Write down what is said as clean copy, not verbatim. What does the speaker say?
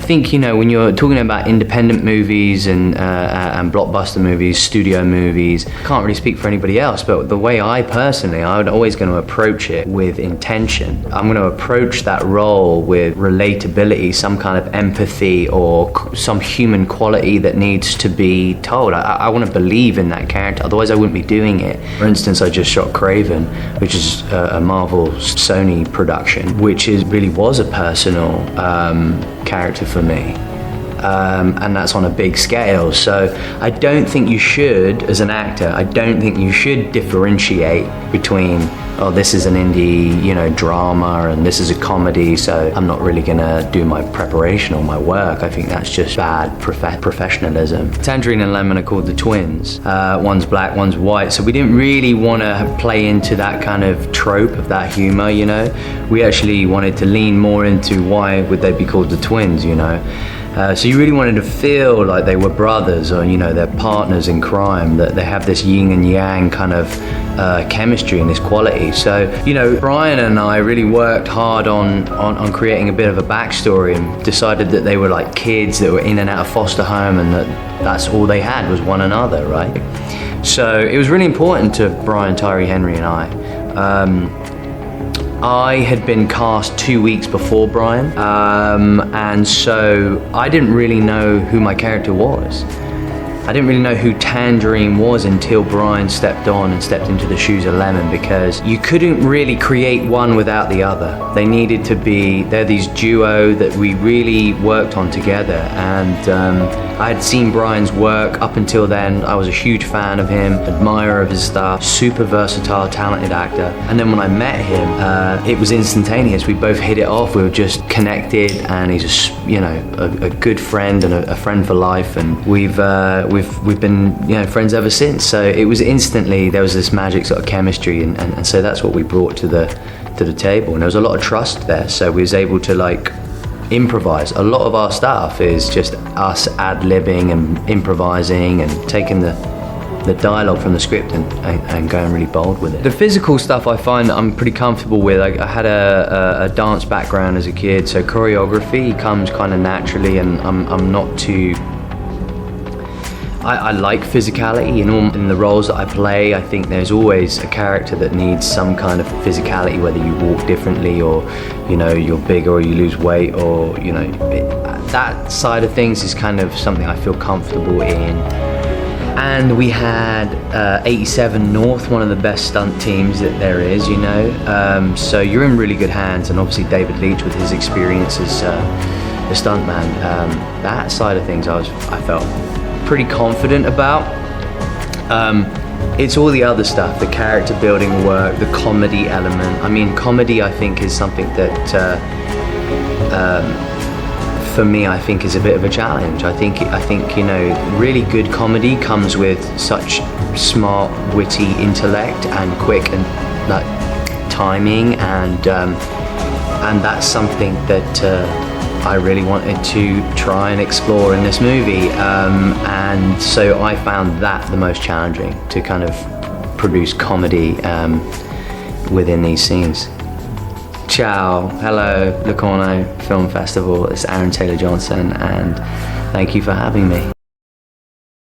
think, you know, when you're talking about independent movies and blockbuster movies, studio movies, I can't really speak for anybody else, but the way I would always going to approach it with intention. I'm going to approach that role with relatability, some kind of empathy or some human quality that needs to be told. I want to believe in that character, otherwise I wouldn't be doing it. For instance, I just shot Craven, which is a Marvel Sony production, which really was a personal character for me. And that's on a big scale. So I don't think you should, as an actor, I don't think you should differentiate between, oh, this is an indie, you know, drama and this is a comedy, so I'm not really gonna do my preparation or my work. I think that's just bad professionalism. Tangerine and Lemon are called the twins. One's black, one's white, so we didn't really want to play into that kind of trope of that humor, you know. We actually wanted to lean more into why would they be called the twins, you know. So you really wanted to feel like they were brothers, or, you know, they're partners in crime, that they have this yin and yang kind of chemistry and this quality. So, you know, Brian and I really worked hard on creating a bit of a backstory, and decided that they were like kids that were in and out of foster home, and that's all they had was one another, right? So it was really important to Brian, Tyree Henry and I had been cast 2 weeks before Brian, and so I didn't really know who my character was. I didn't really know who Tangerine was until Brian stepped into the shoes of Lemon, because you couldn't really create one without the other. They needed to be, they're these duo that we really worked on together, and I had seen Brian's work up until then. I was a huge fan of him, admirer of his stuff, super versatile, talented actor. And then when I met him, it was instantaneous. We both hit it off. We were just connected, and he's a good friend and a friend for life. And we've been, you know, friends ever since. So it was instantly, there was this magic sort of chemistry, and so that's what we brought to the table. And there was a lot of trust there. So we was able to like improvise. A lot of our stuff is just us ad-libbing and improvising and taking the dialogue from the script and going really bold with it. The physical stuff I find that I'm pretty comfortable with. I had a dance background as a kid, so choreography comes kind of naturally, and I'm not too... I like physicality in the roles that I play. I think there's always a character that needs some kind of physicality, whether you walk differently, or, you know, you're bigger, or you lose weight, or, you know, that side of things is kind of something I feel comfortable in. And we had 87 North, one of the best stunt teams that there is, you know. So you're in really good hands, and obviously David Leitch with his experience as a stuntman. That side of things I felt pretty confident about. It's all the other stuff, the character building work, the comedy element. I mean, comedy I think is something that for me I think is a bit of a challenge. I think you know, really good comedy comes with such smart, witty intellect and quick and like timing, and that's something that I really wanted to try and explore in this movie, and so I found that the most challenging, to kind of produce comedy within these scenes. Ciao, hello, Locarno Film Festival. It's Aaron Taylor Johnson, and thank you for having me.